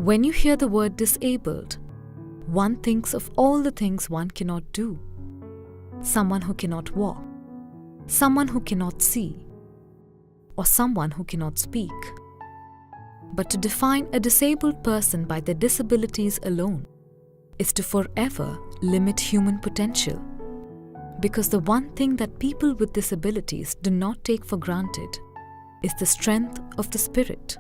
When you hear the word disabled, one thinks of all the things one cannot do. Someone who cannot walk, someone who cannot see, or someone who cannot speak. But to define a disabled person by their disabilities alone is to forever limit human potential. Because the one thing that people with disabilities do not take for granted is the strength of the spirit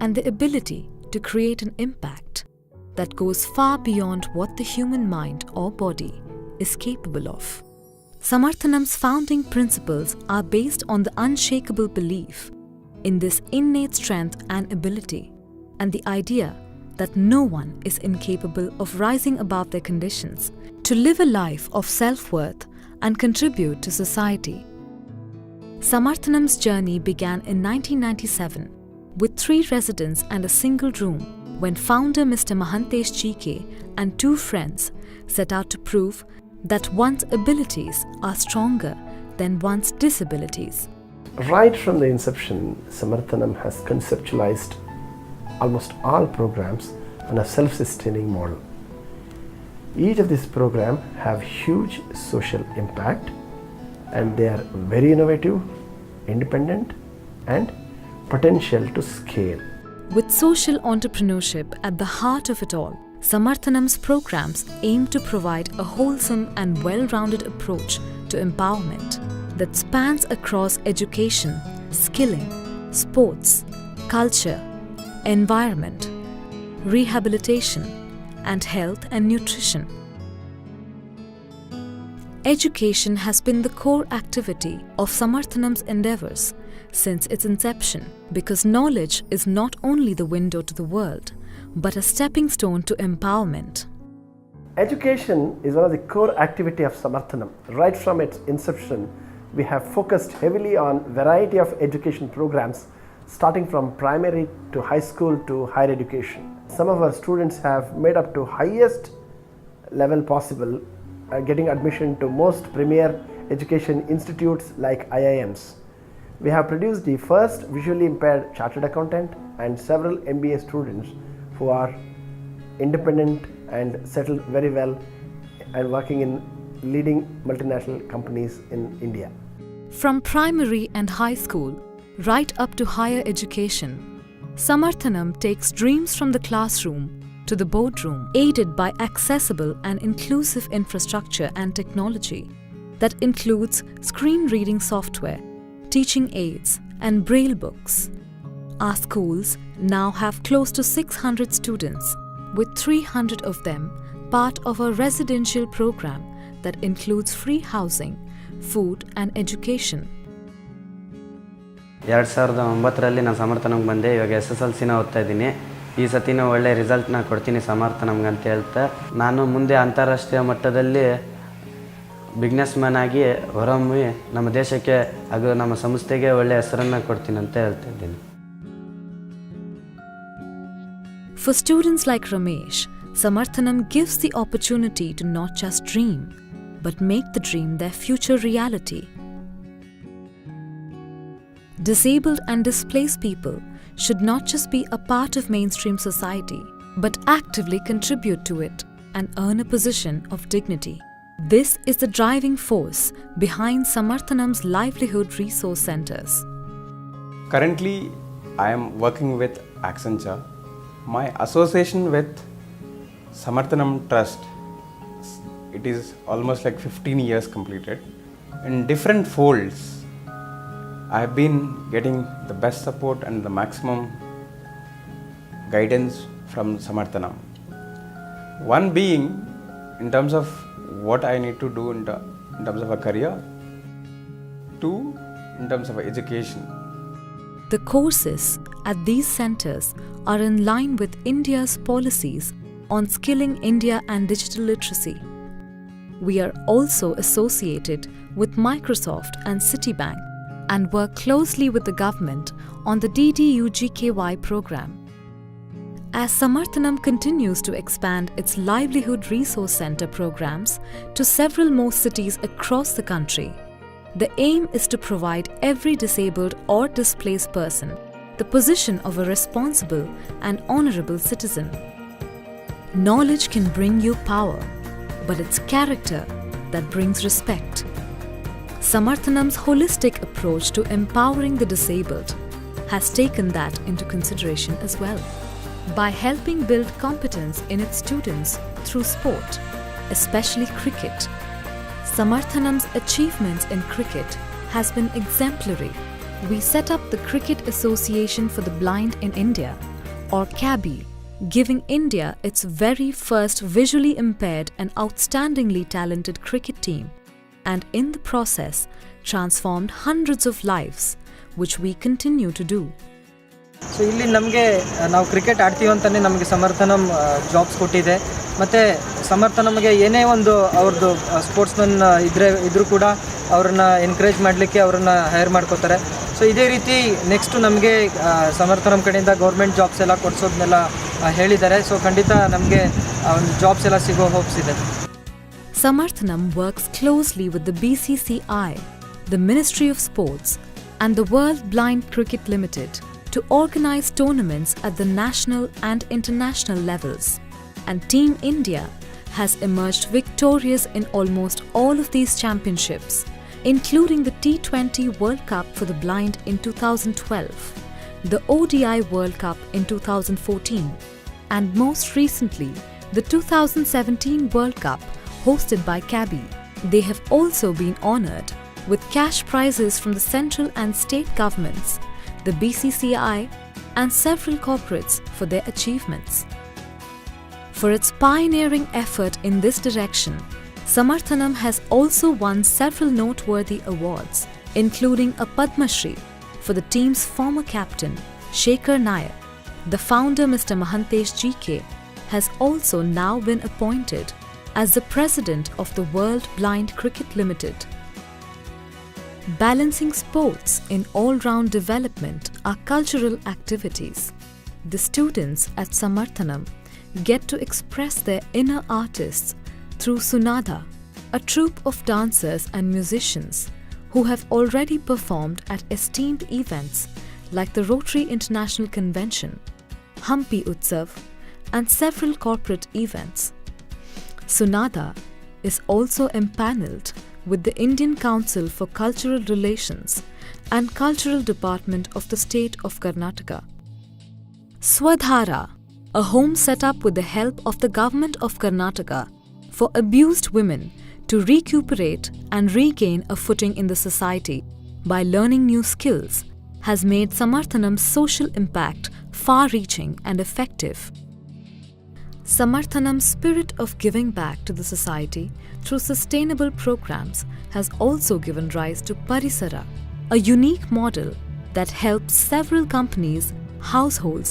and the ability to create an impact that goes far beyond what the human mind or body is capable of. Samarthanam's founding principles are based on the unshakable belief in this innate strength and ability, and the idea that no one is incapable of rising above their conditions to live a life of self-worth and contribute to society. Samarthanam's journey began in 1997 with 3 residents and a single room when founder Mr. Mahantesh GK and 2 friends set out to prove that one's abilities are stronger than one's disabilities. Right from the inception, Samarthanam has conceptualized almost all programs on a self-sustaining model. Each of these programs have huge social impact, and they are very innovative, independent, and potential to scale. With social entrepreneurship at the heart of it all, Samarthanam's programs aim to provide a wholesome and well-rounded approach to empowerment that spans across education, skilling, sports, culture, environment, rehabilitation, and health and nutrition. Education has been the core activity of Samarthanam's endeavors since its inception, because knowledge is not only the window to the world, but a stepping stone to empowerment. Education is one of the core activity of Samarthanam. Right from its inception, we have focused heavily on variety of education programs, starting from primary to high school to higher education. Some of our students have made up to highest level possible, getting admission to most premier education institutes like IIMs. We have produced the first visually impaired chartered accountant and several MBA students who are independent and settled very well and working in leading multinational companies in India. From primary and high school right up to higher education, Samarthanam takes dreams from the classroom to the boardroom, aided by accessible and inclusive infrastructure and technology that includes screen reading software, teaching aids, and braille books. Our schools now have close to 600 students, with 300 of them part of a residential program that includes free housing, food, and education. 2009ರಲ್ಲಿ ನಾನು ಸಮರ್ಥನಂಗೆ ಬಂದೆ. ಇವಾಗ SSLCನ ಓದ್ತಾ ಇದ್ದೀನಿ. ಈ ಸತಿನೂ ಒಳ್ಳೆ ರಿಸಲ್ಟ್ನ ಕೊಡ್ತೀನಿ ಸಮರ್ಥನಂಗೆ ಅಂತ ಹೇಳ್ತಾ, ನಾನು ಮುಂದೆ ಅಂತಾರಾಷ್ಟ್ರೀಯ ಮಟ್ಟದಲ್ಲಿ ಬಿಸ್ನೆಸ್ ಮ್ಯಾನ್ ಆಗಿ ಹೊರಹೊಮ್ಮಿ ನಮ್ಮ ದೇಶಕ್ಕೆ ಹಾಗೂ ನಮ್ಮ ಸಂಸ್ಥೆಗೆ ಒಳ್ಳೆ ಹೆಸರನ್ನು ಕೊಡ್ತೀನಿ ಅಂತ ಹೇಳ್ತಾ ಇದ್ದೀನಿ. For students like Ramesh, Samarthanam gives the opportunity to not just dream, but make the dream their future reality. Disabled and displaced people should not just be a part of mainstream society, but actively contribute to it and earn a position of dignity. This is the driving force behind Samarthanam's livelihood resource centers. Currently, I am working with Accenture. My association with Samarthanam Trust, it is almost like 15 years completed. In different folds, I have been getting the best support and the maximum guidance from Samarthanam. One being in terms of what I need to do in terms of a career, two in terms of education. The courses at these centers are in line with India's policies on skilling India and digital literacy. We are also associated with Microsoft and Citibank and work closely with the government on the DDU-GKY program. As Samarthanam continues to expand its livelihood resource center programs to several more cities across the country, the aim is to provide every disabled or displaced person the position of a responsible and honorable citizen. Knowledge can bring you power, but it's character that brings respect. Samarthanam's holistic approach to empowering the disabled has taken that into consideration as well. By helping build competence in its students through sport, especially cricket, Samarthanam's achievements in cricket has been exemplary. We set up the Cricket Association for the Blind in India, or CABI, giving India its very first visually impaired and outstandingly talented cricket team, and in the process transformed hundreds of lives, which we continue to do. So ಇಲ್ಲಿ ನಮಗೆ ನಾವು cricket ಆಡ್ತೀವಿ ಅಂತಲೇ ನಮಗೆ Samarthanam jobs ಕೊಟ್ಟಿದೆ. ಮತ್ತು ಸಮರ್ಥನಮ್ಗೆ ಏನೇ ಒಂದು ಅವ್ರದ್ದು ಸ್ಪೋರ್ಟ್ಸ್ಮನ್ ಇದ್ರೂ ಕೂಡ ಅವ್ರನ್ನ ಎನ್ಕರೇಜ್ ಮಾಡಲಿಕ್ಕೆ ಅವ್ರನ್ನ ಹೈರ್ ಮಾಡ್ಕೋತಾರೆ. ಸೊ ಇದೇ ರೀತಿ ನೆಕ್ಸ್ಟು ನಮಗೆ ಸಮರ್ಥನಮ್ ಕಡೆಯಿಂದ ಗೌರ್ಮೆಂಟ್ ಜಾಬ್ಸ್ ಎಲ್ಲ ಕೊಡಿಸೋದನ್ನೆಲ್ಲ ಹೇಳಿದ್ದಾರೆ. ಸೊ ಖಂಡಿತ ನಮಗೆ ಒಂದು ಜಾಬ್ಸ್ ಎಲ್ಲ ಸಿಗೋ ಹೋಪ್ಸ್ ಇದೆ. Samarthanam works closely with the BCCI, the Ministry of Sports, and the World Blind Cricket Limited to organize tournaments at the national and international levels. And Team India has emerged victorious in almost all of these championships, including the T20 World Cup for the Blind in 2012, the ODI World Cup in 2014, and most recently, the 2017 World Cup hosted by CABI. They have also been honoured with cash prizes from the central and state governments, the BCCI, and several corporates for their achievements. For its pioneering effort in this direction, Samarthanam has also won several noteworthy awards, including a Padma Shri for the team's former captain, Shekhar Nayak. The founder, Mr. Mahantesh GK, has also now been appointed as the president of the World Blind Cricket Limited. Balancing sports in all-round development are cultural activities. The students at Samarthanam get to express their inner artists through Sunada, a troupe of dancers and musicians who have already performed at esteemed events like the Rotary International Convention, Hampi Utsav, and several corporate events. Sunada is also empanelled with the Indian Council for Cultural Relations and Cultural Department of the state of Karnataka. Swadhara, a home set up with the help of the government of Karnataka for abused women to recuperate and regain a footing in the society by learning new skills, has made Samarthanam's social impact far-reaching and effective. Samarthanam's spirit of giving back to the society through sustainable programs has also given rise to Parisara, a unique model that helps several companies, households,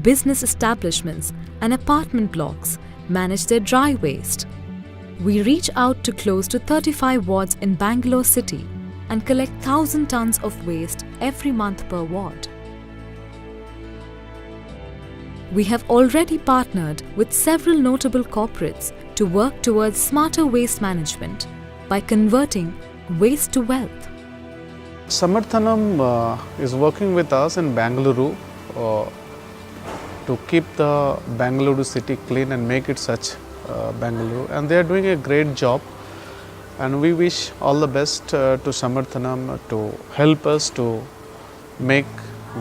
business establishments, and apartment blocks manage their dry waste. We reach out to close to 35 wards in Bangalore city and collect 1,000 tons of waste every month per ward. We have already partnered with several notable corporates to work towards smarter waste management by converting waste to wealth. Samarthanam is working with us in Bangalore to keep the Bangalore city clean and make it such Bangalore, and they are doing a great job, and we wish all the best to Samarthanam to help us to make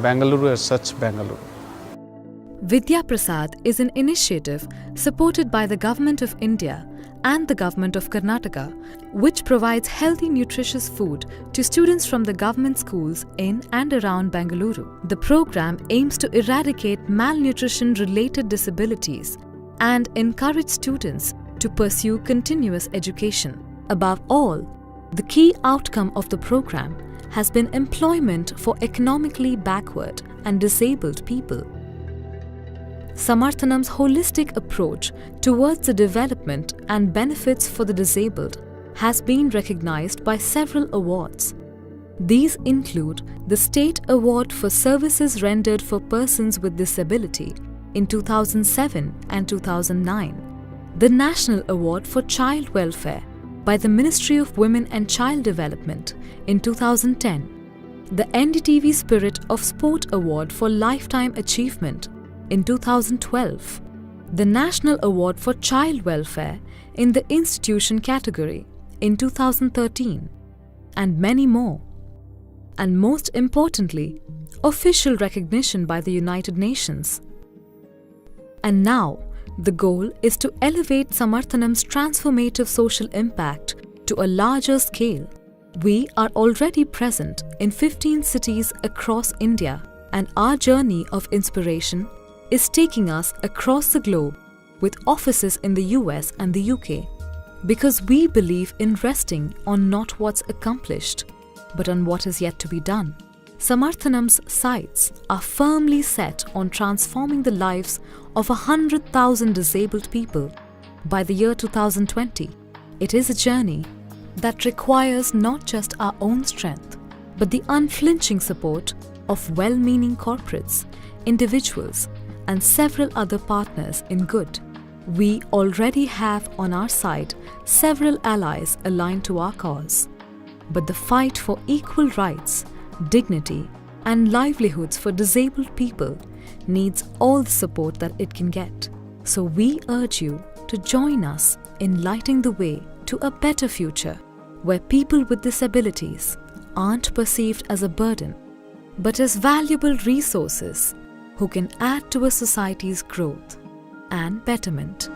Bangalore as such Bangalore. Vidya Prasad is an initiative supported by the Government of India and the Government of Karnataka, which provides healthy, nutritious food to students from the government schools in and around Bengaluru. The program aims to eradicate malnutrition-related disabilities and encourage students to pursue continuous education. Above all, the key outcome of the program has been employment for economically backward and disabled people. Samarthanam's holistic approach towards the development and benefits for the disabled has been recognized by several awards. These include the State Award for Services Rendered for Persons with Disability in 2007 and 2009, the National Award for Child Welfare by the Ministry of Women and Child Development in 2010, the NDTV Spirit of Sport Award for Lifetime Achievement in 2012, the National Award for Child Welfare in the Institution category in 2013, and many more. And most importantly, official recognition by the United Nations. And now, the goal is to elevate Samarthanam's transformative social impact to a larger scale. We are already present in 15 cities across India, and our journey of inspiration is taking us across the globe with offices in the US and the UK, because we believe in resting on not what's accomplished, but on what is yet to be done. Samarthanam's sights are firmly set on transforming the lives of 100,000 disabled people by the year 2020. It is a journey that requires not just our own strength, but the unflinching support of well-meaning corporates, individuals, and several other partners in good. We already have on our side several allies aligned to our cause. But the fight for equal rights, dignity, and livelihoods for disabled people needs all the support that it can get. So we urge you to join us in lighting the way to a better future, where people with disabilities aren't perceived as a burden, but as valuable resources who can add to a society's growth and betterment.